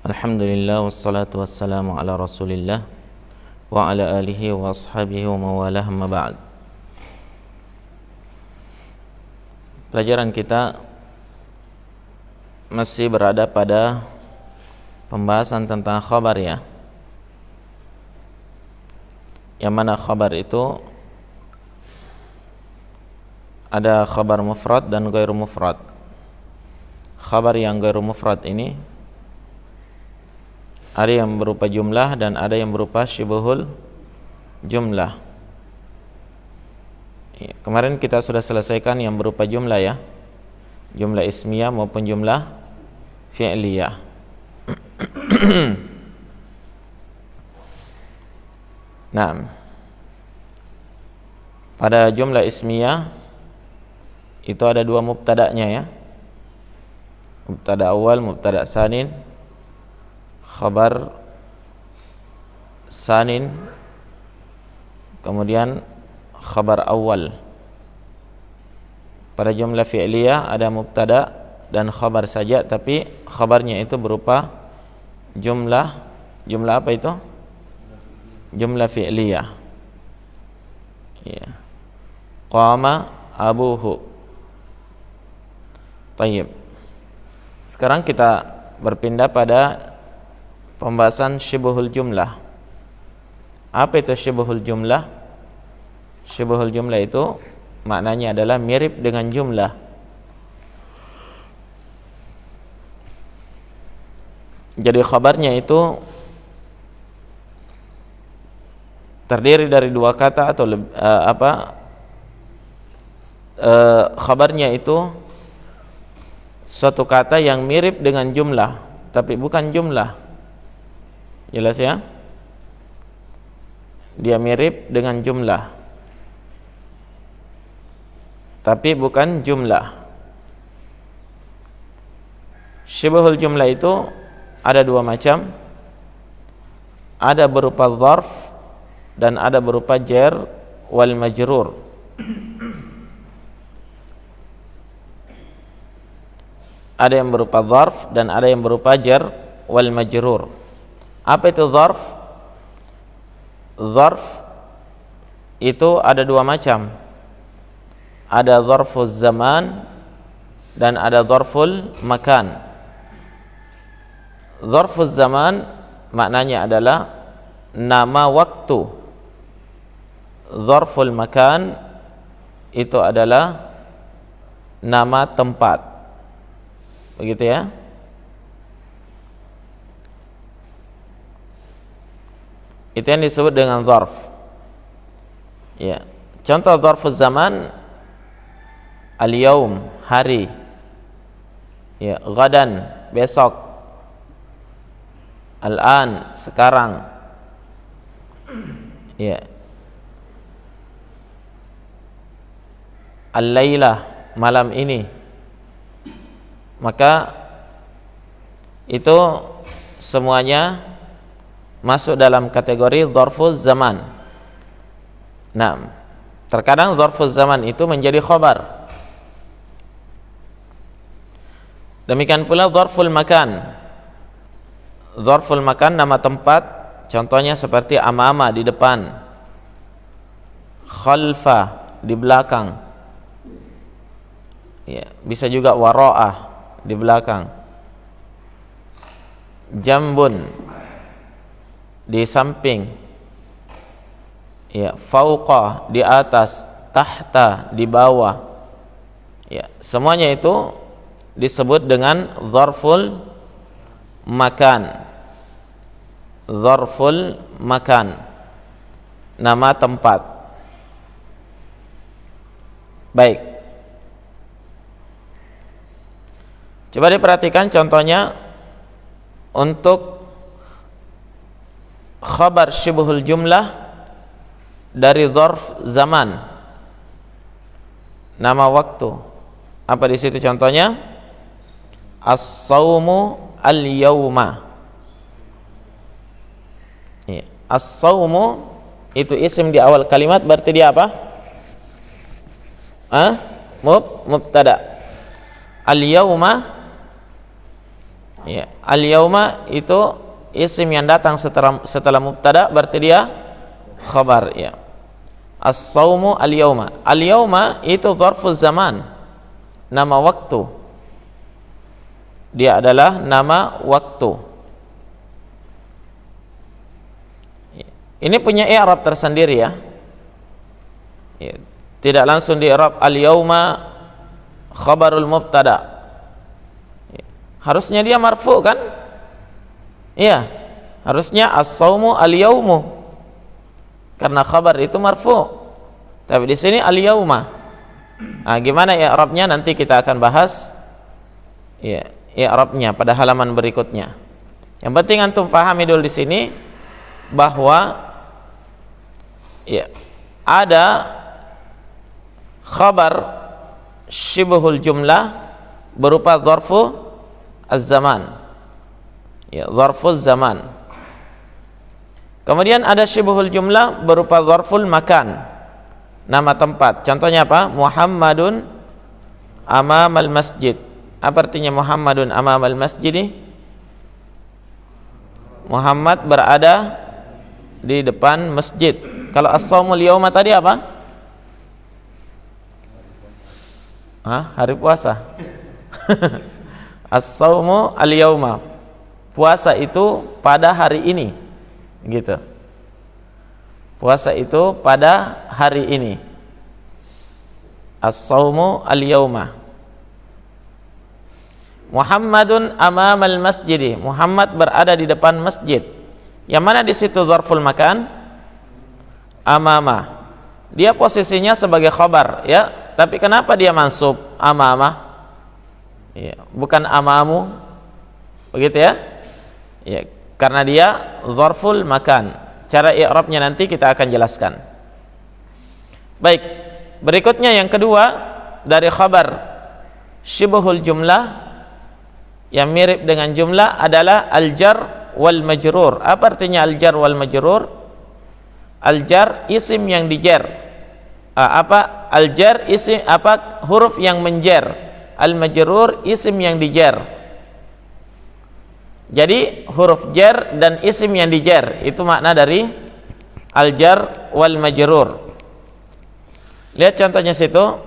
Alhamdulillah wassalatu wassalamu ala Rasulillah wa ala alihi wa ashabihi wa mawalah amma ba'd. Pelajaran kita masih berada pada pembahasan tentang khabar ya. Yang mana khabar itu ada khabar mufrad dan ghairu mufrad. Khabar yang ghairu mufrad ini ada yang berupa jumlah dan ada yang berupa syibhul jumlah. Ya, kemarin kita sudah selesaikan yang berupa jumlah ya, jumlah ismiyah maupun jumlah fi'liyah. Nah, pada jumlah ismiyah itu ada dua mubtada'nya ya, mubtada' awal, mubtada' tsanin, khabar sanin, kemudian khabar awal. Pada jumlah fi'liyah ada mubtada dan khabar saja, tapi khabarnya itu berupa jumlah apa itu? Jumlah fi'liyah. Ya. Qama abuhu. Tayyib. Sekarang kita berpindah pada pembahasan syibhul jumlah. Apa itu syibhul jumlah? Syibhul jumlah itu maknanya adalah mirip dengan jumlah. Jadi khabarnya itu terdiri dari dua kata atau khabarnya itu suatu kata yang mirip dengan jumlah tapi bukan jumlah. Jelas ya? Dia mirip dengan jumlah tapi bukan jumlah. Syibhul jumlah itu ada dua macam. Ada berupa dzarf dan ada berupa jar wal majrur. Ada yang berupa dzarf dan ada yang berupa jar wal majrur. Apa itu dzarf? Dzarf itu ada dua macam. Ada dzarful zaman dan ada dzarful makan. Dzarful zaman maknanya adalah nama waktu. Dzarful makan itu adalah nama tempat. Begitu ya? Itu yang disebut dengan dzarf. Ya. Contoh dzarful zaman, al-yaum, hari. Ya, ghadan, besok. Al-an, sekarang. Ya. Al-lailah, malam ini. Maka itu semuanya masuk dalam kategori dzarful zaman. Nah, terkadang dzarful zaman itu menjadi khabar. Demikian pula dzarful makan. Dzarful makan nama tempat, contohnya seperti amama di depan, khalfa di belakang. Ya, bisa juga wara'ah di belakang. Jambun di samping, ya, fauqa di atas, tahta di bawah, ya, semuanya itu disebut dengan dzarful makan. Dzarful makan, nama tempat. Baik, coba diperhatikan contohnya untuk khabar syibhul jumlah dari dzarf zaman, nama waktu. Apa di situ contohnya? As-saumu al-yauma. Ya. As-saumu itu isim di awal kalimat, berarti dia apa? Mubtada. Al-yauma Ya, al-yauma itu isim yang datang setelah mubtada, berarti dia khabar ya. As-saumu al-yauma. Al-yauma itu dzarfuz zaman, nama waktu. Dia adalah nama waktu. Ini punya i'rab tersendiri ya. Ya, tidak langsung di i'rab al-yauma khabarul mubtada. Harusnya dia marfu kan? Iya. Harusnya as-saumu al-yaumu. Karena khabar itu marfu. Tapi di sini al-yauma. Nah, gimana i'rabnya nanti kita akan bahas. Ya, i'rabnya pada halaman berikutnya. Yang penting antum pahami dulu di sini bahwa ya, ada khabar syibhul jumlah berupa dzarfu az-zaman. Ya, dzarfuz zaman. Kemudian ada syibhul jumlah berupa dzarful makan, nama tempat. Contohnya apa? Muhammadun amamal masjid. Apa artinya Muhammadun amamal masjid? Muhammad berada di depan masjid. Kalau as-saumul yauma tadi apa? Hari puasa. As-saumu al-yauma. Puasa itu pada hari ini. Gitu. Puasa itu pada hari ini. As-saumu al-yauma. Muhammadun amamal masjid. Muhammad berada di depan masjid. Yang mana di situ dzarful makan? Amama. Dia posisinya sebagai khabar ya, tapi kenapa dia mansub amama? Ya, bukan amamu, begitu ya? Ya, karena dia dzarful makan. Cara i'rabnya nanti kita akan jelaskan. Baik, berikutnya yang kedua dari khabar syibhul jumlah yang mirip dengan jumlah adalah al-jar wal majrur. Apa artinya al-jar wal majrur? Al-jar isim yang dijar. Al-jar isim huruf yang menjar. Al-majrur isim yang dijar. Jadi huruf jar dan isim yang dijar itu makna dari al-jar wal majrur. Lihat contohnya situ.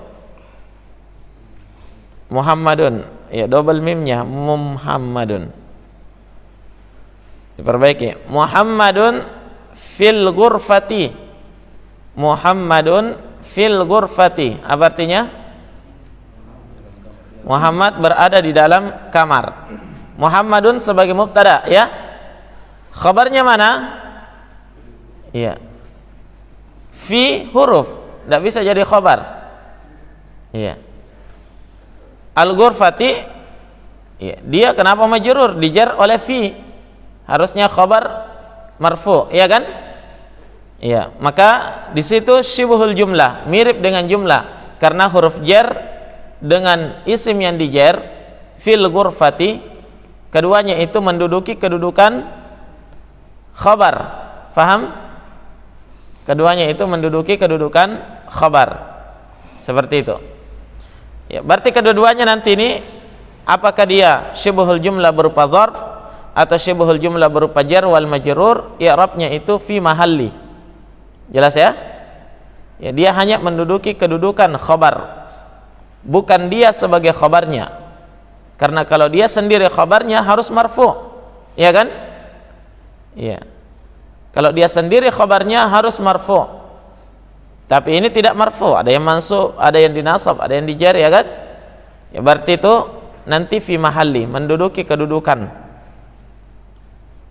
Muhammadun, ya double mimnya Muhammadun. Diperbaiki. Muhammadun fil ghurfati. Muhammadun fil ghurfati. Apa artinya? Muhammad berada di dalam kamar. Muhammadun sebagai mubtada ya. Khabarnya mana? Iya. Fi huruf, tidak bisa jadi khabar. Iya. Al-ghurfati ya, dia kenapa majrur? Dijar oleh fi. Harusnya khabar marfu, iya kan? Iya, maka di situ syibhul jumlah, mirip dengan jumlah karena huruf jar dengan isim yang dijar fil ghurfati, keduanya itu menduduki kedudukan khabar. Faham? Keduanya itu menduduki kedudukan khabar. Seperti itu. Ya, berarti kedua-duanya nanti ini apakah dia syibhul jumlah berupa dzarf atau syibhul jumlah berupa jar wal majrur, i'rabnya itu fi mahalli. Jelas ya? Ya, dia hanya menduduki kedudukan khabar. Bukan dia sebagai khabarnya. Karena kalau dia sendiri khabarnya harus marfu. Iya kan? Iya. Kalau dia sendiri khabarnya harus marfu. Tapi ini tidak marfu, ada yang mansub, ada yang dinasab, ada yang dijar, ya kan? Ya berarti itu nanti fi mahalli, menduduki kedudukan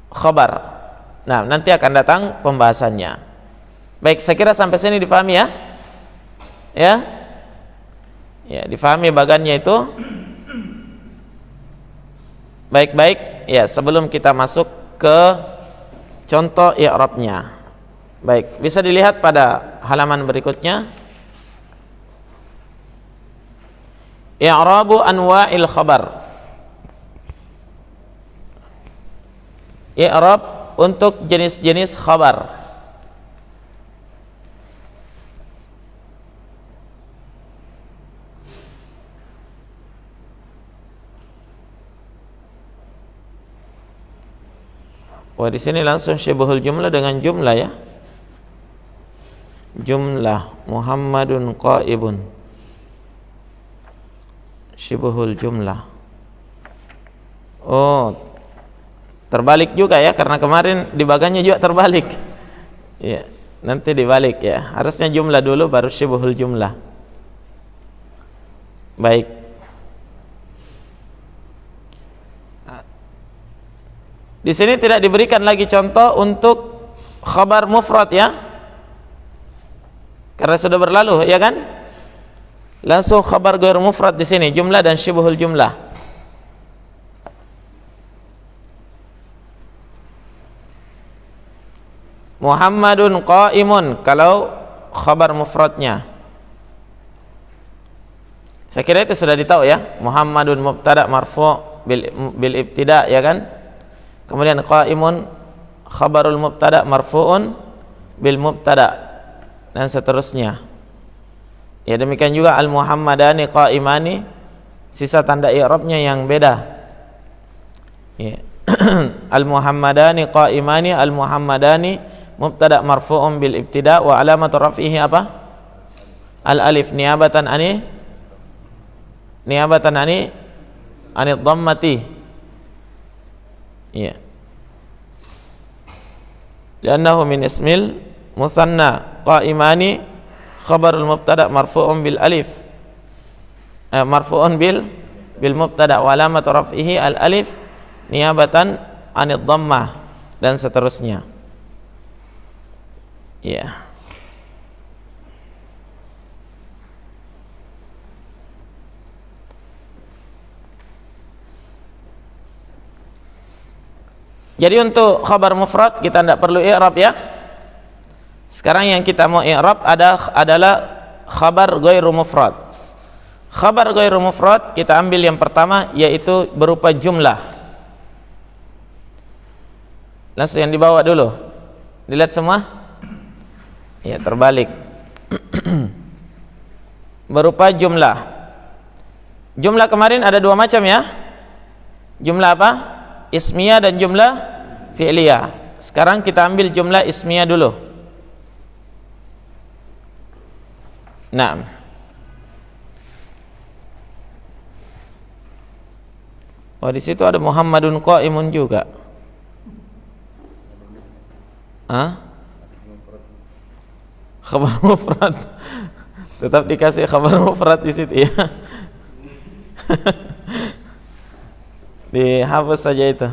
khabar. Nah, nanti akan datang pembahasannya. Baik, saya kira sampai sini dipahami ya? Ya? Ya, difahami bagannya itu baik-baik ya sebelum kita masuk ke contoh i'rabnya. Baik, bisa dilihat pada halaman berikutnya. I'rabu anwa'il khabar. I'rab untuk jenis-jenis khabar. Wah, di sini langsung syibhul jumlah dengan jumlah ya. Jumlah Muhammadun qaibun. Syibhul jumlah. Oh, terbalik juga ya, karena kemarin dibaganya juga terbalik. Ya, nanti dibalik ya. Harusnya jumlah dulu baru syibhul jumlah. Baik. Di sini tidak diberikan lagi contoh untuk khabar mufrad ya, karena sudah berlalu ya kan. Langsung khabar ghair mufrad di sini, jumlah dan syibhul jumlah. Muhammadun qaimun kalau khabar mufradnya. Saya kira itu sudah ditahu ya. Muhammadun mubtada marfu bil ibtida ya kan. Kemudian qaimun khabarul mubtada marfu'un bil mubtada dan seterusnya. Ya, demikian juga al muhammadani qaimani, sisa tanda i'rabnya yang beda. Ya. Al muhammadani qaimani, al muhammadani mubtada marfu'un bil ibtida wa alamatu raf'ihi apa? Al alif niabatan ani dhammati. Ya. Li'annahu min ismil musanna qaimani khabarul mubtada marfu'un bil alif marfu'un bil mubtada wa alamatu raf'ihi al alif niyabatan anid dhammah dan seterusnya. Ya. Jadi untuk khabar mufrad kita tidak perlu i'rab ya. Sekarang yang kita mau i'rab adalah khabar ghairu mufrad. Khabar ghairu mufrad kita ambil yang pertama, yaitu berupa jumlah. Langsung yang dibawa dulu. Dilihat semua? Ya, terbalik. Berupa jumlah. Jumlah kemarin ada dua macam ya. Jumlah apa? Ismiyah dan jumlah fi'liyah. Sekarang kita ambil jumlah ismiyah dulu. Nah, oh di situ ada Muhammadun qaimun juga. Khabar mufrad. Tetap dikasih khabar mufrad di situ ya. Dihapus saja itu.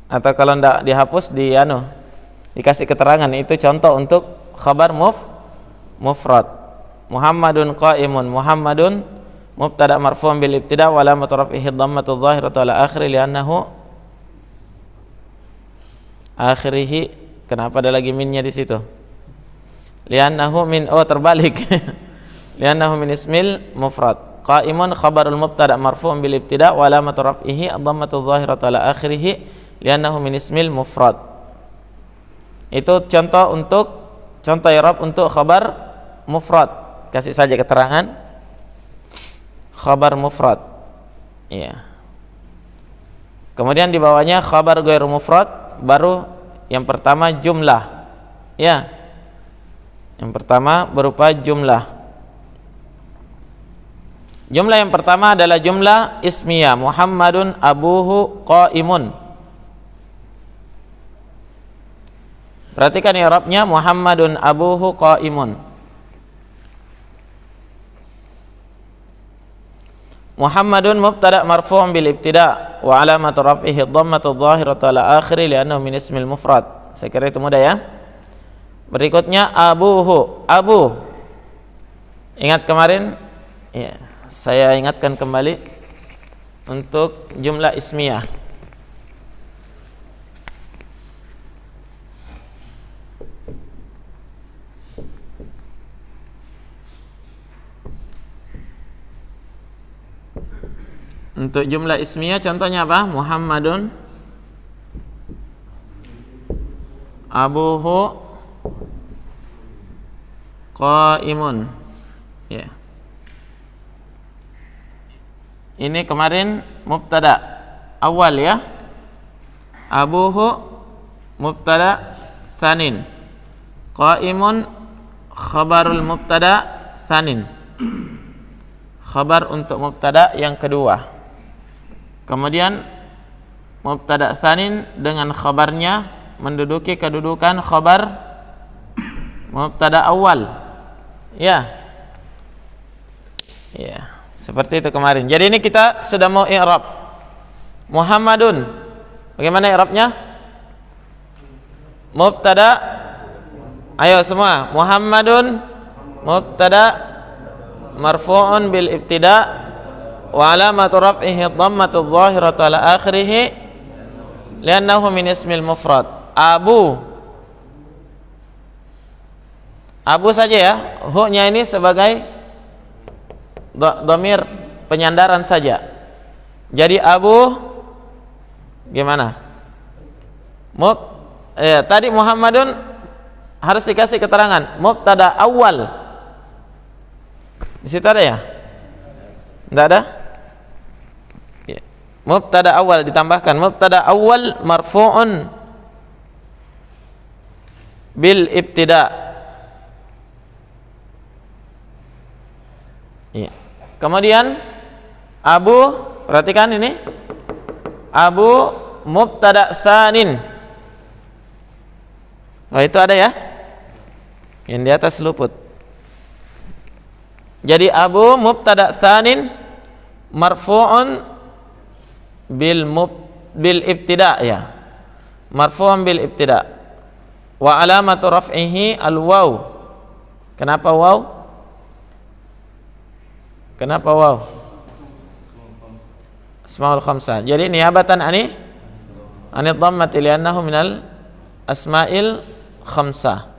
Atau kalau tidak dihapus dikasih keterangan, itu contoh untuk khabar mufrad. Muhammadun qaimun, Muhammadun mubtada marfu'un bil ibtida wa alamatu raf'ihi dhammatu dhahiratu ala akhiri li'annahu akhirihi. Kenapa ada lagi minnya di situ? Li'annahu min, oh terbalik. Li'annahu min ismil mufrad. Qaimun khabarul mubtada marfu'un bil ibtida wa alamatu raf'ihi ad-dhammatu dhahiratu ala akhirih li'annahu min ismil mufrad. Itu contoh i'rab untuk khabar mufrad. Kasih saja keterangan khabar mufrad. Iya. Kemudian di bawahnya khabar ghairu mufrad, baru yang pertama jumlah. Ya. Yang pertama berupa jumlah. Jumlah yang pertama adalah jumlah ismiyah. Muhammadun abuhu qaimun. Perhatikan i'rabnya, Muhammadun abuhu qaimun. Muhammadun mubtada marfu'un bil ibtida wa alamatu raf'ihi dhammatu dhahiratu ala akhiri li'annahu min ismil mufrad. Saya kira itu mudah ya. Berikutnya abuhu, abu. Ingat kemarin? Ya, saya ingatkan kembali untuk jumlah ismiyah. Untuk jumlah ismiyah contohnya apa? Muhammadun abuhu Qaimun. Ya. Ini kemarin mubtada awal ya. Abuhu mubtada tsanin. Qaimun khabarul mubtada tsanin. Khabar untuk mubtada yang kedua. Kemudian mubtada tsanin dengan khabarnya menduduki kedudukan khabar mubtada awal. Ya. Ya, seperti itu kemarin. Jadi ini kita sudah mau i'rab. Muhammadun. Bagaimana i'rabnya? Mubtada. Ayo semua. Muhammadun mubtada marfu'un bil ibtida wa alamatu raf'ihi dhammatu adh-dhahiratu ala akhirih li'annahu min ismil mufrad. Abu saja ya, hu-nya ini sebagai dhamir penyandaran saja. Jadi Abu gimana? Tadi Muhammadun harus dikasih keterangan mubtada awal. Di situ ada ya? Enggak ada? Ya. Mubtada awal ditambahkan mubtada awal marfu'un bil ibtida. Ya. Kemudian Abu, perhatikan ini. Abu mubtada tsanin. Oh, itu ada ya? Yang di atas luput. Jadi Abu mubtada tsanin marfu'un bil ibtida ya. Marfu'un bil ibtida. Wa alamatu raf'ihi al waw. Kenapa waw? Kenapa waw? Asmaul khamsah. Jadi niabatan anid dhammati li'annahu minal asma'il khamsah.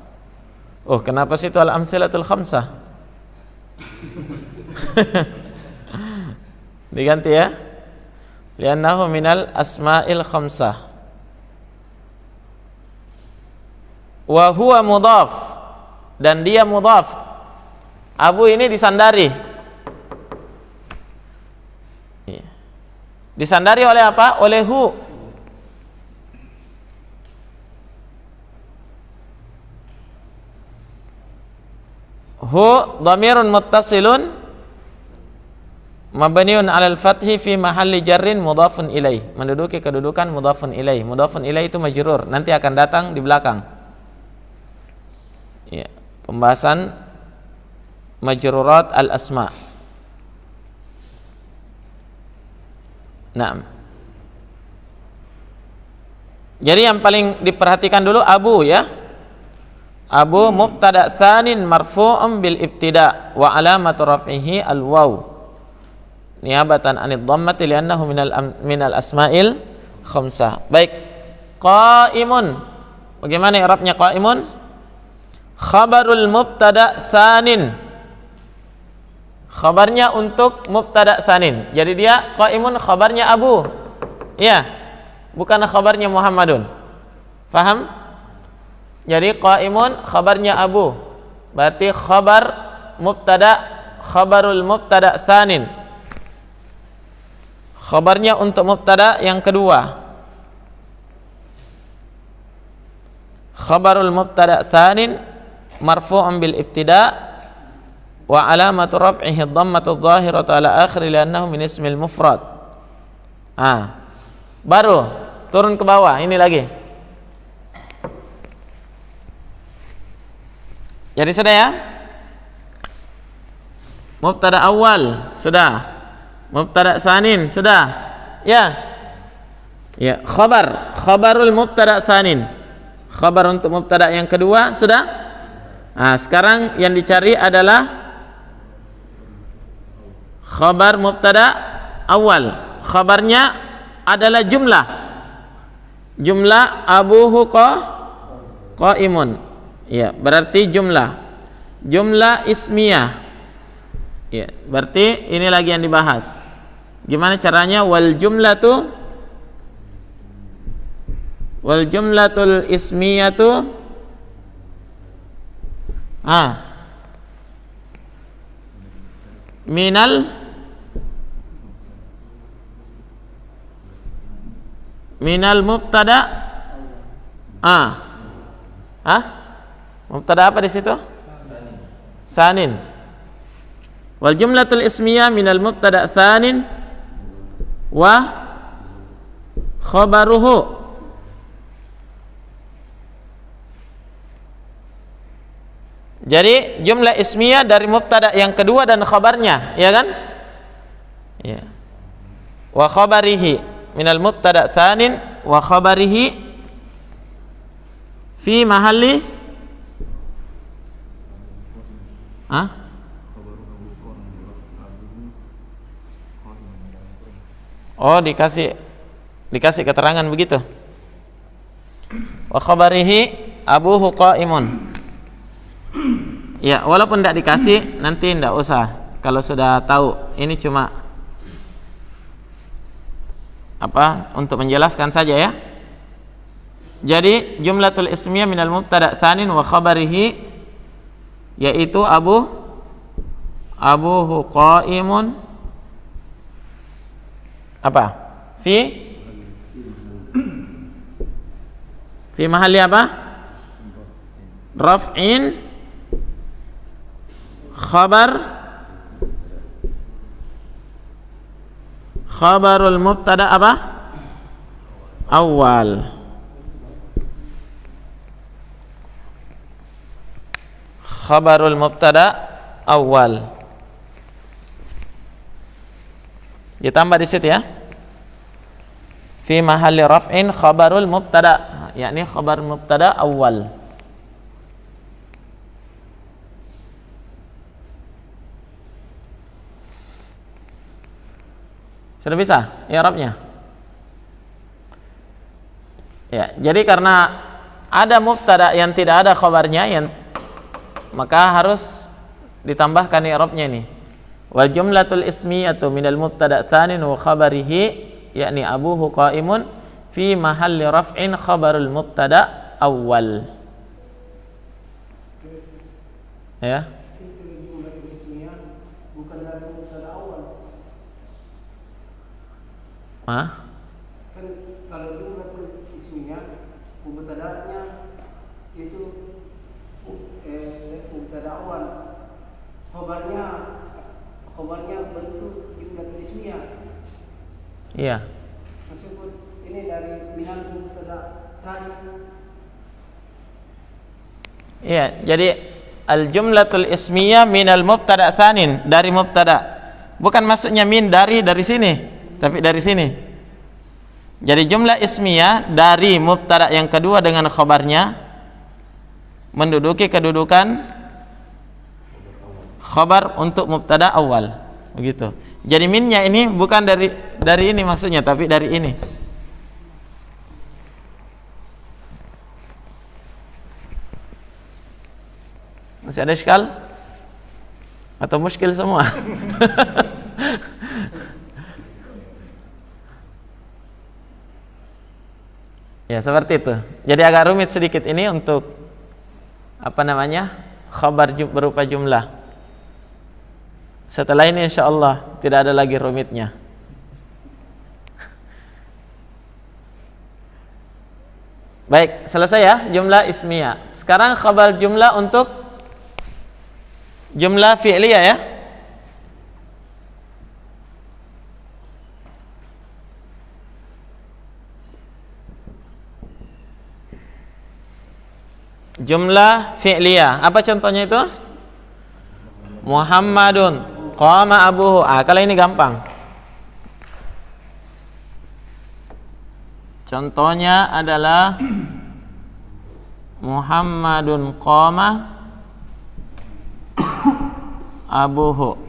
Oh, kenapa sih itu al-amtsilatul khamsah? Diganti ya. Li'annahu minal asma'il khamsah. Wa huwa mudhaf, dan dia mudhaf. Abu ini disandari. Disandari oleh apa? Oleh hu. Hu dhamirun muttasilun mabniun 'alal fathi fi mahalli jarrin mudhafun ilaih. Menduduki kedudukan mudhafun ilaih. Mudhafun ilaih itu majrur, nanti akan datang di belakang. Ya, pembahasan majrurat al-asma'. Nah, jadi yang paling diperhatikan dulu Abu ya. Abu mubtada tsanin marfu'un bil ibtida wa alamatu raf'ihi al waw niabatan anid dhammati li'annahu minal asma'il khamsah. Baik. Qaimun. Bagaimana i'rabnya qaimun? Khabarul mubtada tsanin. Khabarnya untuk mubtada tsanin. Jadi dia qaimun khabarnya Abu. Iya. Bukan khabarnya Muhammadun. Faham? Jadi qaimun khabarnya Abu. Berarti khabarul mubtada tsanin. Khabarnya untuk mubtada yang kedua. Khabarul mubtada tsanin marfu'un bil ibtida wa alamatu raf'ihi dhammatu adh-dhahiratu ala akhiri li'annahu min ismil mufrad. Baru turun ke bawah ini lagi. Jadi sudah ya? Mubtada awal sudah. Mubtada tsanin sudah. Ya. Ya, khabarul mubtada tsanin. Khabar untuk mubtada yang kedua sudah. Sekarang yang dicari adalah khabar mubtada awal. Khabarnya adalah jumlah abuhu qaimun. Ya, berarti jumlah ismiyah. Ya, berarti ini lagi yang dibahas. Gimana caranya? Wal jumlatul ismiyatu minal mubtada. Mubtada apa di situ? Tsanin. Wal jumlatul ismiyah minal mubtada tsanin wa khabaruhu. Jadi jumlah ismiyah dari mubtada yang kedua dan khabarnya, ya kan? Ya. Wa khabarihi minal mubtada tsanin wa khabarihi fi mahalli Oh, dikasih keterangan begitu. Wa khabarihi abuhu qa'imun. Ya, walaupun tidak dikasih, nanti tidak usah. Kalau sudah tahu, ini cuma untuk menjelaskan saja ya. Jadi jumlatul ismiyah minal mubtada tsanin wa khabarihi, yaitu abuhu qa'imun fi mahalli raf'in khabarul mubtada awal. Khabarul mubtada awal. Ditambah di situ ya. Fi mahalli raf'in khabarul mubtada, yakni khabar mubtada awal. Sudah bisa i'rabnya? Ya, jadi karena ada mubtada yang tidak ada khabarnya, maka harus ditambahkan i'rabnya ini. Wal jumlatul ismiyatu minal mubtada tsanin wa khabarihi, yakni abuhu qa'imun fi mahalli raf'in khabarul mubtada awal. Ya. Kan kalau jumlatul ismiyah mubtada'nya itu mubtada awal, khabarnya bentuk jumlatul ismiyah. Iya. Meskipun ini dari minal mubtada tsanin. Iya, jadi al jumlatul ismiyah minal mubtada tsanin, dari mubtada. Bukan maksudnya min dari sini, tapi dari sini. Jadi jumlah ismiyah dari mubtada yang kedua dengan khabarnya menduduki kedudukan khabar untuk mubtada awal. Begitu. Jadi minnya ini bukan dari ini maksudnya, tapi dari ini. Masih ada iskal? Atau muskil semua? Ya, seperti itu. Jadi agak rumit sedikit ini untuk khabar berupa jumlah. Setelah ini insyaallah tidak ada lagi rumitnya. Baik, selesai ya jumlah ismiyah. Sekarang khabar jumlah untuk jumlah fi'liyah ya. Jumlah fi'liyah. Apa contohnya itu? Muhammadun qama abuhu. Kalau ini gampang. Contohnya adalah Muhammadun qama abuhu.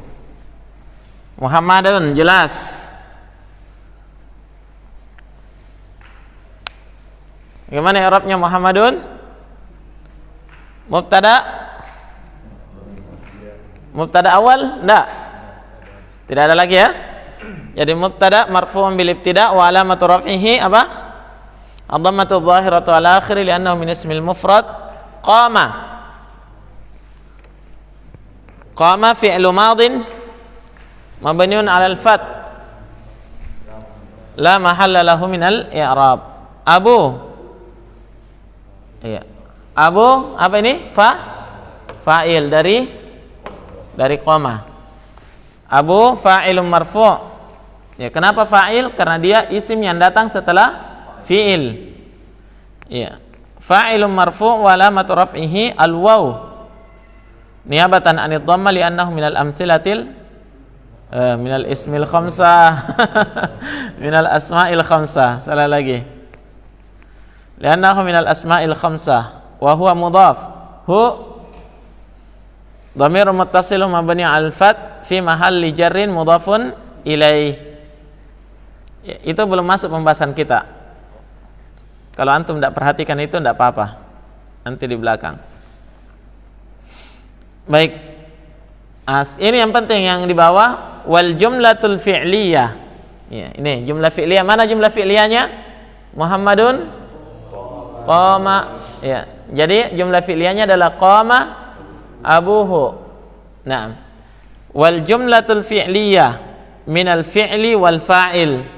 Muhammadun jelas. Gimana i'rabnya Muhammadun? Mubtada awal? Enggak. Tidak ada lagi ya. Jadi mubtada marfu'un bil ibtida' wa alamatu raf'ihi apa? Ad-dhammatu adh-dhahiratu ala akhiri li'annahu min ismil mufrad. Qama fi'lu madin mabniun 'alal fath la mahalla lahu minal i'rab. Abu, iya, Abu apa ini? Fa'il dari qama. Abu fa'ilun marfu'. Ya, kenapa fa'il? Karena dia isim yang datang setelah fi'il. Ya. Fa'ilun marfu' wa alamatu raf'ihi al-waw niyabatan 'anid dhamma li'annahu minal amtsilatil minal ismil khamsah minal asma'il khamsah. Salah lagi. Li'annahu minal asma'il khamsah wa huwa mudhaf. Hu dhamirun muttasilun mabni 'alal fath fi mahalli jarrin mudhafun ilaih. Ya, itu belum masuk pembahasan kita. Kalau antum tidak perhatikan itu tidak apa-apa, nanti di belakang. Baik, ini yang penting yang di bawah, wal jumlatul fi'liyah. Ya, ini jumlah fi'liyah. Mana jumlah fi'liyahnya? Muhammadun qama. Ya, jadi jumlah fi'liyahnya adalah qama abuhu. Nah, wal jumlatul fi'liyah minal fi'li wal fa'il.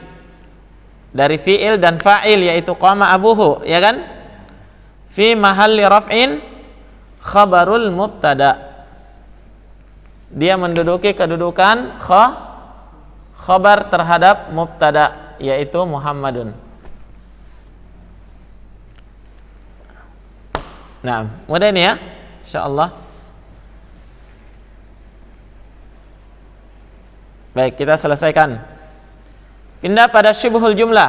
Dari fi'il dan fa'il, yaitu qama abuhu, ya kan? Fi mahalli raf'in khabarul mubtada. Dia menduduki kedudukan khabar terhadap mubtada, yaitu Muhammadun. Nah, mudah ini ya, insyaallah. Baik, kita selesaikan. Pindah pada syibhul jumlah.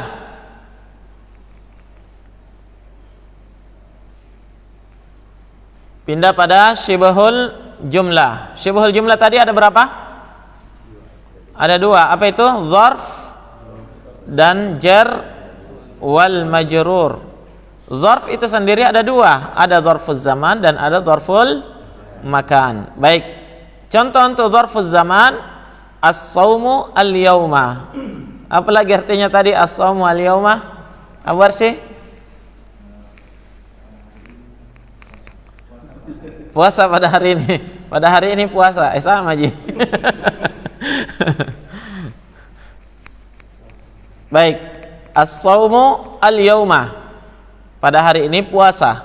Pindah pada syibhul jumlah. Syibhul jumlah tadi ada berapa? Ada dua. Apa itu? Dzarf dan jar wal majrur. Dzarf itu sendiri ada dua. Ada dzarfuz zaman dan ada dzarful makan. Baik. Contoh untuk dzarfuz zaman, as-saumu al-yauma. Apalagi artinya tadi as-saumu al-yauma? Apa sih? Puasa pada hari ini. Pada hari ini puasa. Sama Ji. Baik. As-saumu al-yauma. Pada hari ini puasa.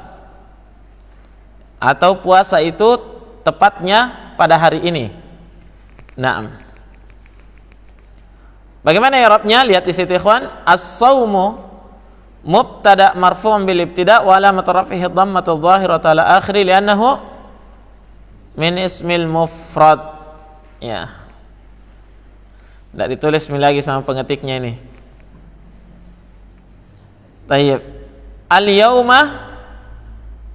Atau puasa itu tepatnya pada hari ini. Naam. Bagaimana i'rabnya? Lihat di situ ikhwan. As-saumu mubtada' marfu'un bil ibtida' wa alamatu raf'ihi dhammatu dhahiratu ala akhiri li'annahu min ismil mufrad. Ya. Tidak ditulis lagi sama pengetiknya ini. Tayyib. Al-yauma,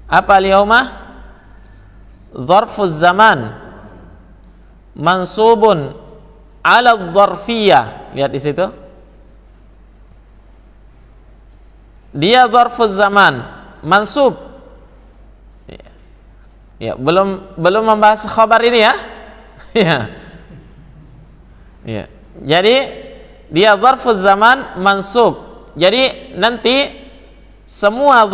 apa al-yauma? Dzarfuz zaman mansubun ala dzarfiyah. Lihat di situ. Dia dzarfuz zaman mansub. Ya, belum membahas khabar ini ya. Ya. Ya. Jadi dia dzarfuz zaman mansub. Jadi nanti semua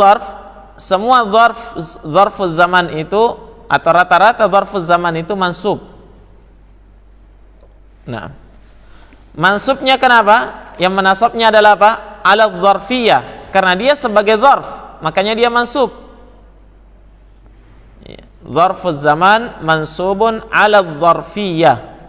dzarfuz zaman itu atau rata-rata dzarfuz zaman itu mansub. Nah, mansubnya kenapa? Yang menasabnya adalah apa? Ala dzarfiyah. Karena dia sebagai dzarf, makanya dia mansub. Dzarfuz zaman mansubun ala dzarfiyah.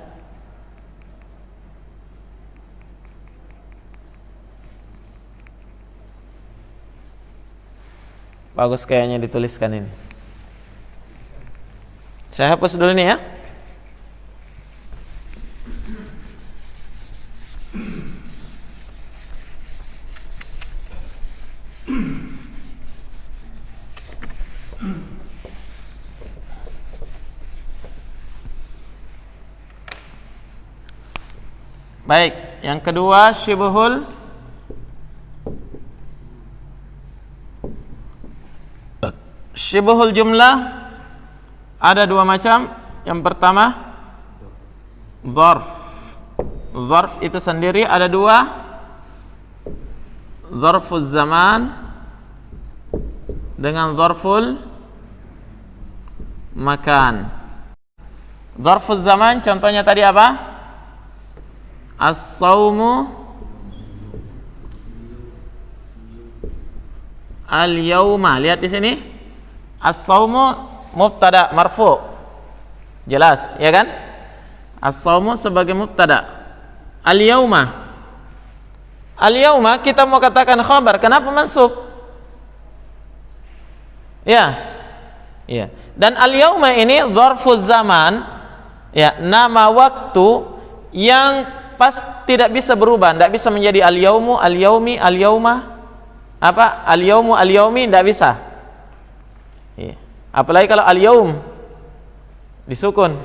Bagus kayaknya dituliskan ini. Saya hapus dulu nih ya. Baik, yang kedua syibhul jumlah ada dua macam. Yang pertama dzarf. Dzarf itu sendiri ada dua. Dzarfuz zaman dengan dzarful makan. Dzarfuz zaman contohnya tadi apa? as-saumu al-yauma. Lihat di sini. As-saumu mubtada marfu. Jelas, ya kan? As-saumu sebagai mubtada. Al-yauma. Al-yauma kita mau katakan khabar, kenapa mansub? Ya. Ya. Dan al-yauma ini dzarfuz zaman, ya, nama waktu yang tidak bisa berubah, tidak bisa menjadi al-yaumu, al-yaumi, al-yauma, apa? Al-yaumu, al-yaumi, tidak bisa. Ya. Apalagi kalau al-yaum disukun.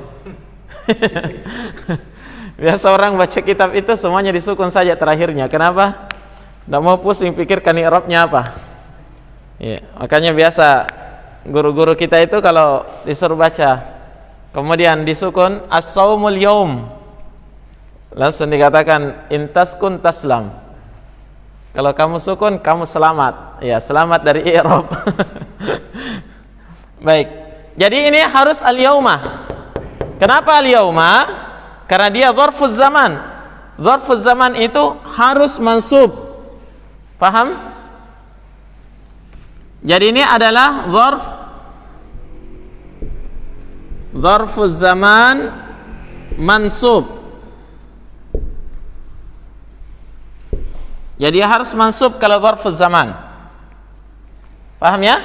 Biasa orang baca kitab itu semuanya disukun saja terakhirnya. Kenapa? Tidak mau pusing pikirkan i'rabnya apa. Ya, makanya biasa guru-guru kita itu kalau disuruh baca kemudian disukun as-saumul yaum, langsung dikatakan intaskun taslam. Kalau kamu sukun kamu selamat. Ya, selamat dari i'rab. Baik. Jadi ini harus al-yauma. Kenapa al-yauma? Karena dia dzarfuz zaman. Dzarfuz zaman itu harus mansub. Paham? Jadi ini adalah dzarfuz zaman mansub. Jadi harus mansub kalau dzarfuz zaman. Paham ya?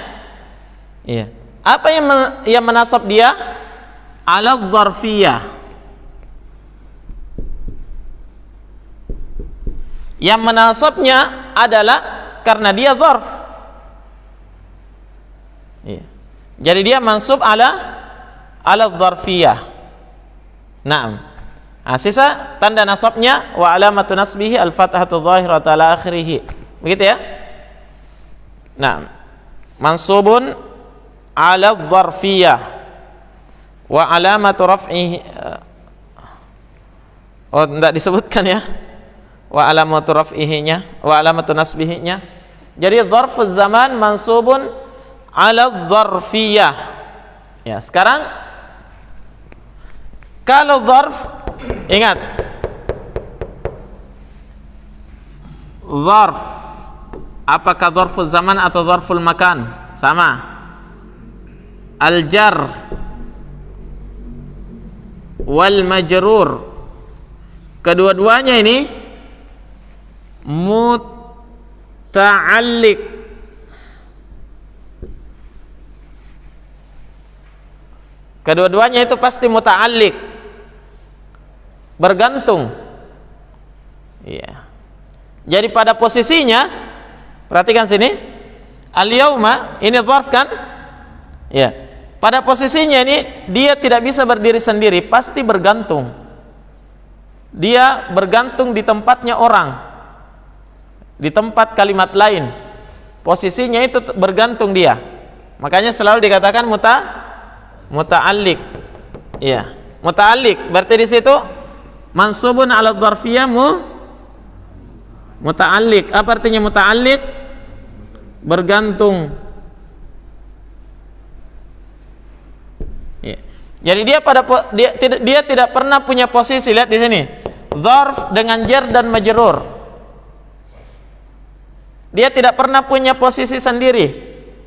Iya. Apa yang menasab dia? Ala dzarfiyah. Yang menasabnya adalah karena dia dzarf. Iya. Jadi dia mansub ala dzarfiyah. Naam. Sisa tanda nasabnya wa alamatu nasbihi al-fathatu dhahiratu ala akhirih. Begitu ya? Naam. Mansubun ala dzarfiyah wa alamatu raf'ihi. Oh, tidak disebutkan ya. Wa alamatu raf'ihinya wa alamatu nasbihinya. Jadi dzarfuz zaman mansubun ala dzarfiyah. Ya, sekarang kalau dzarf, ingat, dzarf apakah dzarfuz zaman atau dzarful makan? Sama. Al-jar wal majrur, kedua-duanya ini muta'alliq. Kedua-duanya itu pasti muta'alliq, bergantung. Iya. Jadi pada posisinya, perhatikan sini, al-yauma ini dzarf kan? Ya. Pada posisinya ini dia tidak bisa berdiri sendiri, pasti bergantung. Dia bergantung di tempatnya orang, di tempat kalimat lain. Posisinya itu bergantung dia. Makanya selalu dikatakan muta'alliq. Iya, muta'alliq. Berarti di situ mansubun ala dzarfiyah muta'alliq. Apa artinya muta'alliq? Bergantung. Ya. Jadi dia tidak pernah punya posisi. Lihat di sini, dzarf dengan jar dan majrur. Dia tidak pernah punya posisi sendiri.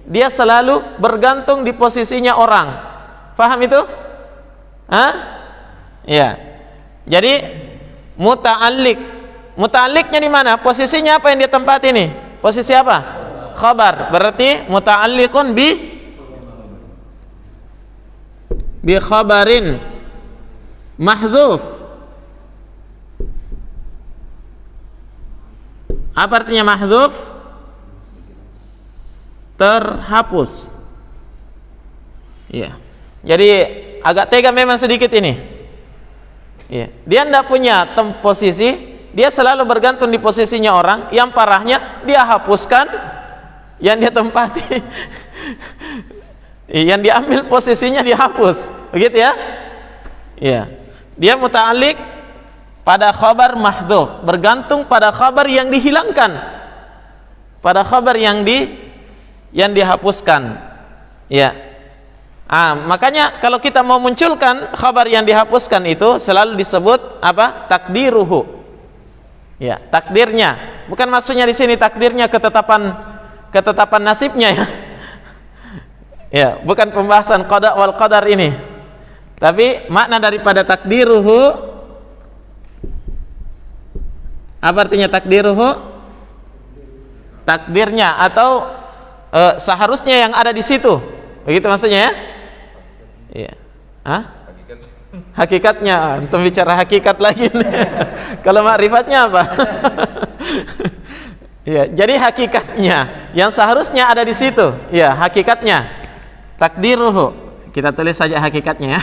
Dia selalu bergantung di posisinya orang. Faham itu? Hah? Ya. Jadi muta'alliq. Muta'alliqnya di mana? Posisinya apa yang dia tempati ini? Posisi apa? Khabar. Berarti muta'alliqun bi khabarin mahdzuf. Apa artinya mahdzuf? Terhapus. Ya. Jadi agak tega memang sedikit ini. Ya. Dia tidak punya posisi, dia selalu bergantung di posisinya orang. Yang parahnya dia hapuskan yang dia tempati. Yang diambil posisinya dihapus, begitu ya? Iya. Dia muta'alliq pada khabar mahdzuf, bergantung pada khabar yang dihilangkan, pada khabar yang dihapuskan. Ya. Makanya kalau kita mau munculkan khabar yang dihapuskan itu selalu disebut apa? Takdiruhu. Ya, takdirnya. Bukan maksudnya di sini takdirnya ketetapan nasibnya ya. Ya, bukan pembahasan qada wal qadar ini. Tapi makna daripada takdiruhu, apa artinya takdiruhu? Takdirnya atau seharusnya yang ada di situ. Begitu maksudnya ya? Iya. Hah? Hakikatnya, antum bicara hakikat lagi nih. Kalau makrifatnya apa? Ya, jadi hakikatnya yang seharusnya ada di situ. Ya, hakikatnya. Takdiruhu. Kita tulis saja hakikatnya ya.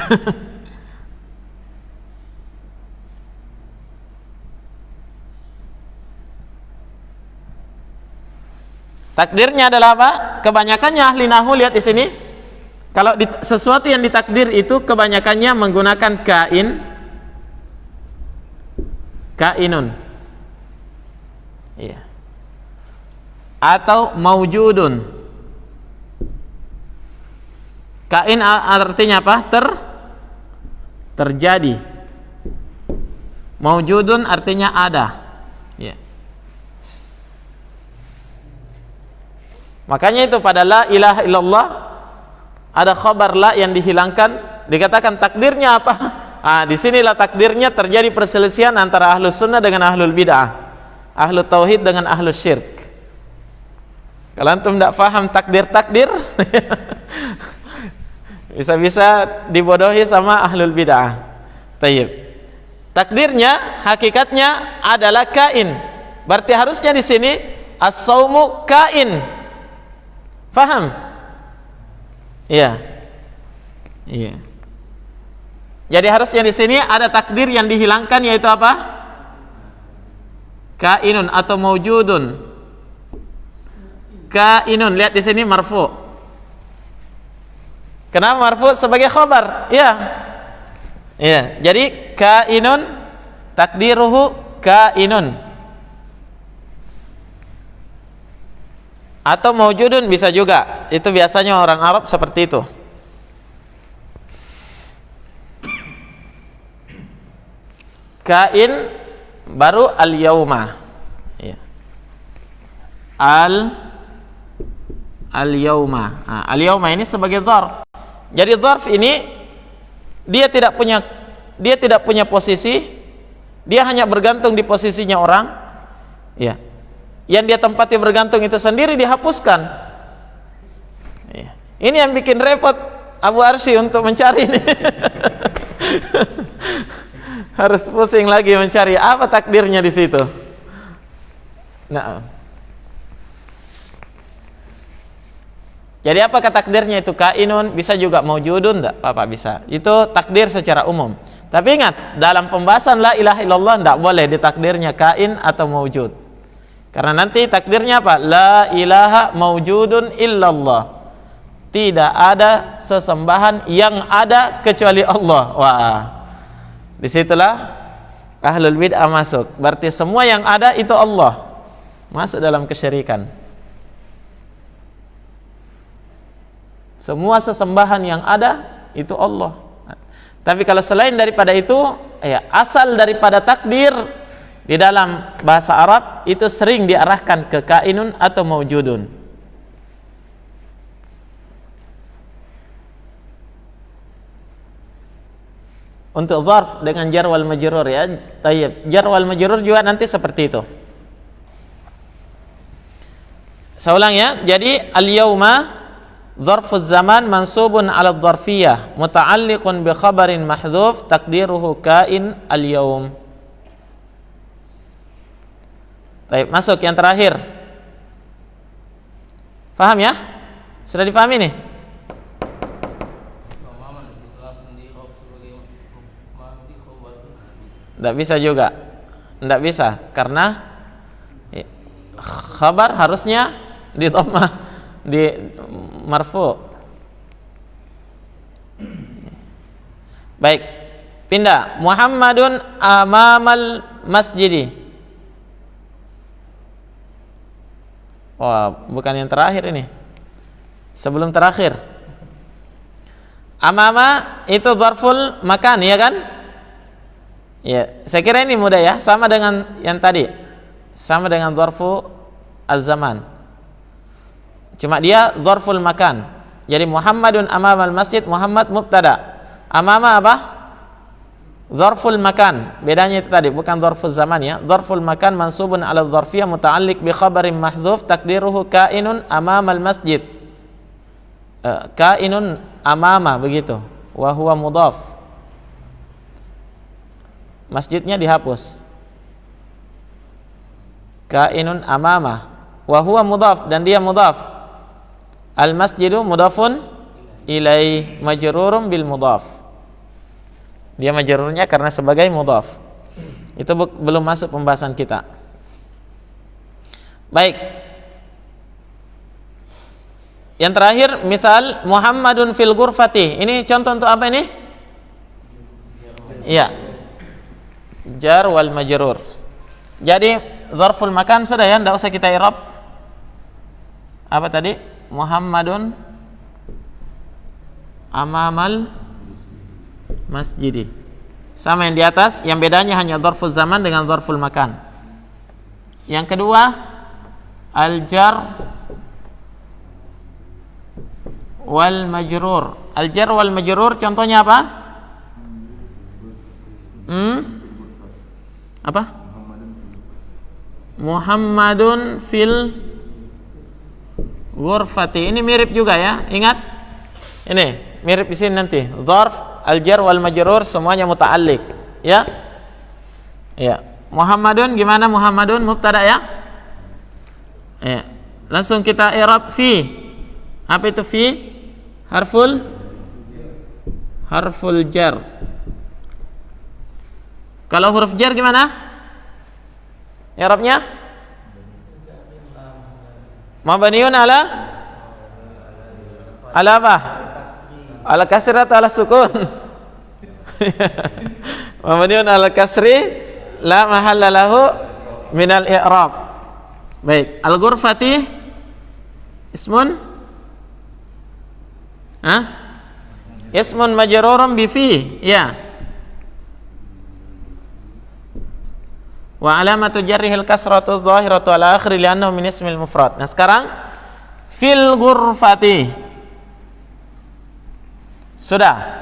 Takdirnya adalah apa? Kebanyakannya ahli nahwu lihat di sini. Kalau sesuatu yang ditakdir itu kebanyakannya menggunakan kainun, iya, atau maujudun. Kain artinya apa? Terjadi. Maujudun artinya ada. Ya. Makanya itu pada la ilaha illallah ada khabar la yang dihilangkan, dikatakan takdirnya apa? Disinilah takdirnya terjadi perselisihan antara ahlus sunnah dengan ahlul bid'ah, ahlul tauhid dengan ahlus syirk. Kalau antum tidak faham takdir bisa-bisa dibodohi sama ahlul bid'ah. Tayyib. Takdirnya, hakikatnya adalah kain. Berarti harusnya di sini as-saumu kain. Faham? Iya. Iya. Jadi harusnya di sini ada takdir yang dihilangkan, yaitu apa? Kainun atau maujudun. Kainun, lihat di sini marfu. Kenapa marfu? Sebagai khabar. Iya. Iya. Jadi kainun takdiruhu kainun. Atau maujudun bisa juga. Itu biasanya orang Arab seperti itu. Kain baru al-yauma. Ya. Al-yauma. Al-yauma ini sebagai dzarf. Jadi dzarf ini dia tidak punya posisi, dia hanya bergantung di posisinya orang. Ya. Yang dia tempatnya bergantung itu sendiri dihapuskan. Ya. Ini yang bikin repot Abu Arsy untuk mencari ini. Harus pusing lagi mencari apa takdirnya di situ. Nah. Jadi apakah takdirnya itu kainun? Bisa juga maujudun, enggak apa-apa bisa. Itu takdir secara umum. Tapi ingat, dalam pembahasan la ilaha illallah enggak boleh ditakdirnya kain atau maujud. Karena nanti takdirnya apa? La ilaha maujudun illallah. Tidak ada sesembahan yang ada kecuali Allah. Wah. Disitulah ahlul bid'ah masuk. Berarti semua yang ada itu Allah. Masuk dalam kesyirikan. Semua sesembahan yang ada itu Allah. Tapi kalau selain daripada itu, ya, asal daripada takdir di dalam bahasa Arab itu sering diarahkan ke kainun atau maujudun. Untuk dzarf dengan jar wal majrur ya. Tayyib. Jar wal majrur juga nanti seperti itu. Saya ulang ya. Jadi al-yauma dzarfuz zaman mansubun 'ala dzarfiyah muta'alliqun bi khabarin mahdhuf taqdiruhu kain al-yaum. Baik, masuk yang terakhir. Faham ya? Sudah difahami nih? Tidak bisa juga. Tidak bisa karena khabar harusnya di dhammah, di marfu. Baik, pindah. Muhammadun amamal masjidi. Wah, bukan yang terakhir ini. Sebelum terakhir. Amama itu dzarful makan, ya kan? Ya, saya kira ini mudah ya, sama dengan yang tadi. sama dengan dzarfu az-zaman. Cuma dia dzarful makan. Jadi Muhammadun amamal masjid, Muhammad mubtada. Amama apa? Dzarful makan. Bedanya itu tadi, bukan dzarful zaman ya. Dzarful makan mansubun 'ala dzarfiyah muta'alliq bi khabarin mahdhuf taqdiruhu kainun amamal masjid. Kainun amama begitu. Wa huwa mudhaf. Masjidnya dihapus. Kainun amama wa huwa mudhaf, dan dia mudhaf. Al masjidu mudhafun ilaih majrurun bil mudhaf. Dia majrurnya karena sebagai mudhaf. Itu belum masuk pembahasan kita. Baik. Yang terakhir, misal Muhammadun fil ghurfati. Ini contoh untuk apa ini? Iya. Jar wal majrur. Jadi dzarful makan sudah ya, tidak usah kita i'rab. Apa tadi? Muhammadun amamal masjidi. Sama yang di atas, yang bedanya hanya dzarful zaman dengan dzarful makan. Yang kedua, al-jar wal majrur. Al-jar wal majrur contohnya apa? Apa? Muhammadun fil ghurfati. Ini mirip juga ya. Ingat? Ini mirip di sini nanti. Dzarf, al-jar wal majrur semuanya muta'alliq, ya? Ya. Muhammadun gimana? Muhammadun mubtada ya? Ya. Langsung kita i'rab fi. Apa itu fi? Harful jar. Kalau huruf jar gimana? I'rabnya? Mabniun ala apa? Ala kasri atau ala sukun? Mabniun ala kasri la mahalla lahu minal i'rab. Baik, al-ghurfati ismun ismun majrurun bi fi, ya. Wa alamatu jarrihil kasratu dhahiratu ala akhiri li'annahu min ismil mufrad. Nah, sekarang fil ghurfati. Sudah.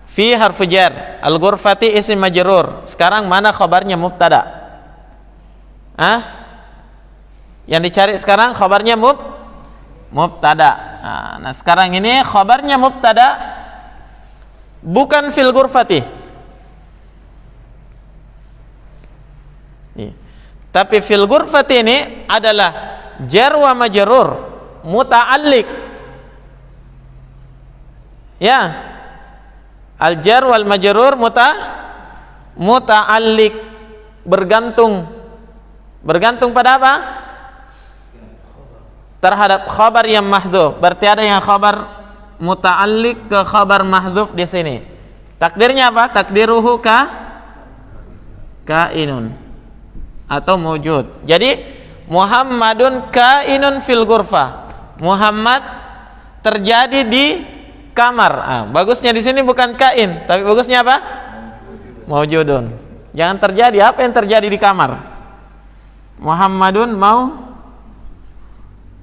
Fi harfu jar, al ghurfati isim majrur. Sekarang mana khabarnya mubtada? Yang dicari sekarang khabarnya mubtada. Nah, sekarang ini khabarnya mubtada bukan fil ghurfati. Tapi fil ghurfati ini adalah jar wa majrur muta'alliq. Ya. Al jar wal majrur muta'alliq, bergantung. Bergantung pada apa? Terhadap khabar yang mahdhuf. Berarti ada yang khabar muta'alliq ke khabar mahdhuf di sini. Takdirnya apa? Takdiruhu kainun atau mawjud. Jadi Muhammadun kainun fil ghurfah. Muhammad terjadi di kamar. Bagusnya di sini bukan kain, tapi bagusnya apa? Mawjudun. Jangan terjadi. Apa yang terjadi di kamar? Muhammadun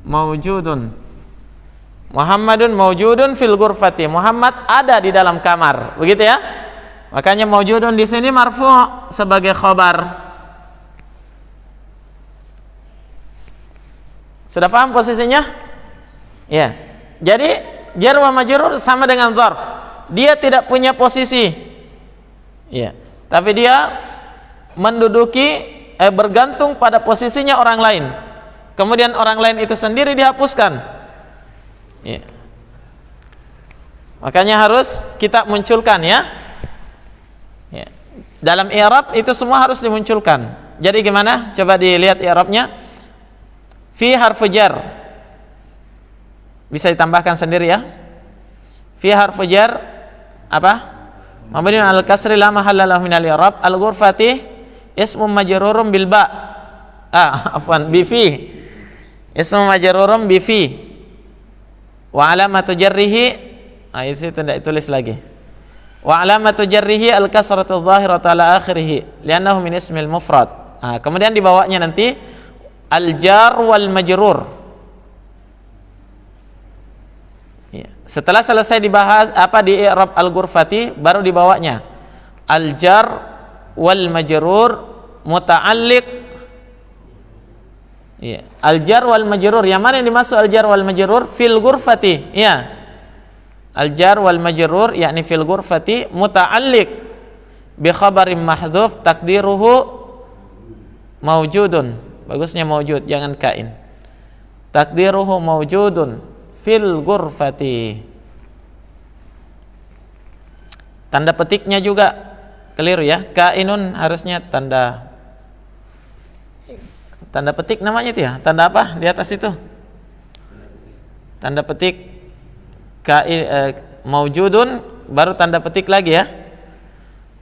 mawjudun. Muhammadun mawjudun fil ghurfati. Muhammad ada di dalam kamar. Begitu ya? Makanya mawjudun di sini marfu' sebagai khabar. Sudah paham posisinya? Ya. Jadi jar wa majrur sama dengan dzarf. Dia tidak punya posisi. Ya. Tapi dia menduduki bergantung pada posisinya orang lain. Kemudian orang lain itu sendiri dihapuskan. Ya. Makanya harus kita munculkan ya. Ya. Dalam i'rab itu semua harus dimunculkan. Jadi gimana? Coba dilihat i'rabnya. Fi harfu jar. Bisa ditambahkan sendiri ya. Fi harfu jar apa? Mabniun 'alal kasri la mahalla lahu minal i'rab. Al ghurfati ismun majrurun bil ba. Afwan, bi fi. Ismun majrurun bi fi. Wa alamatu jarrihi, itu tidak ditulis lagi. Wa alamatu jarrihi al kasratu dhahiratu ala akhirih li'annahu min ismil mufrad. Kemudian dibawanya nanti al-jar wal majrur. Ya. Setelah selesai dibahas di i'rab al-ghurfati, baru dibawanya al-jar wal majrur muta'alliq. Ya. Al-jar wal majrur, yang mana yang dimaksud al-jar wal majrur? Fil ghurfati. Ya. Al-jar wal majrur yakni fil ghurfati muta'alliq bi khabarin mahdhuf takdiruhu maujudun. Bagusnya maujud, jangan kain. Takdiruhu maujudun fil ghurfati. Tanda petiknya juga keliru ya. Kainun harusnya tanda petik namanya itu ya. Tanda apa di atas itu? Tanda petik maujudun, baru tanda petik lagi ya.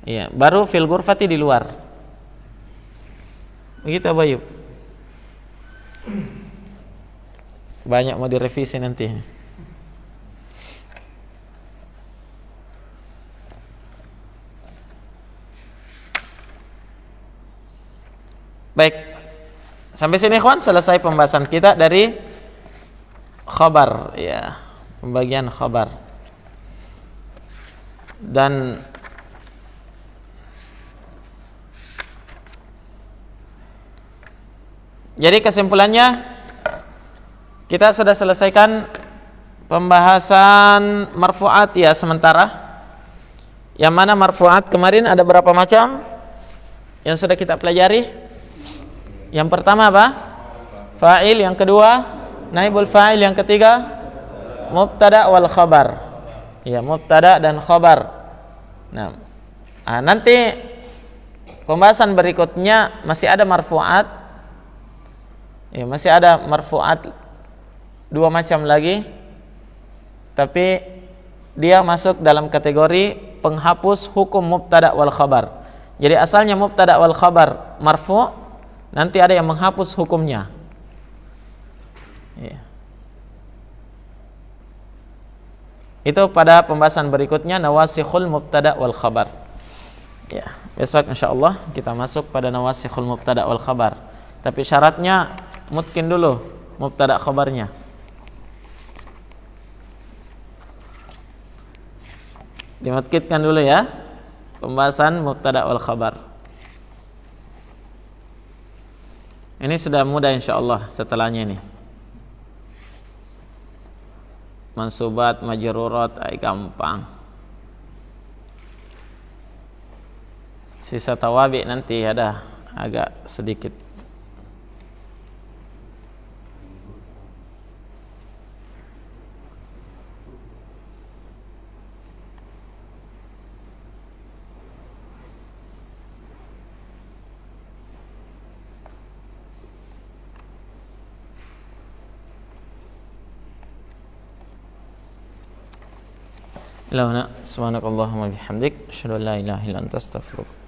Iya, baru fil ghurfati di luar. Begitu Abu Ayub. Banyak mau direvisi nanti. Baik. Sampai sini ikhwan, selesai pembahasan kita dari khabar ya, pembagian khabar. Dan jadi kesimpulannya, kita sudah selesaikan pembahasan marfu'at ya sementara. Yang mana marfu'at kemarin ada berapa macam yang sudah kita pelajari? Yang pertama apa? Fa'il, yang kedua naibul fa'il, yang ketiga mubtada wal khabar. Ya, mubtada dan khabar. Nah, nanti pembahasan berikutnya masih ada marfu'at. Ya, masih ada marfu'at dua macam lagi, tapi dia masuk dalam kategori penghapus hukum mubtada wal khabar. Jadi asalnya mubtada wal khabar marfu', nanti ada yang menghapus hukumnya. Ya. Itu pada pembahasan berikutnya, nawasikhul mubtada wal khabar. Ya, besok insyaallah kita masuk pada nawasikhul mubtada wal khabar. Tapi syaratnya mutkin dulu mubtada khabarnya. Dimutkitkan dulu ya pembahasan mubtada wal khabar. Ini sudah mudah insyaallah setelahnya ini. Mansubat, majrurat, gampang. Sisa tawabi nanti ada agak sedikit. Subhanakallahumma bihamdik, asyhadu an la ilaha illa anta, astaghfiruka.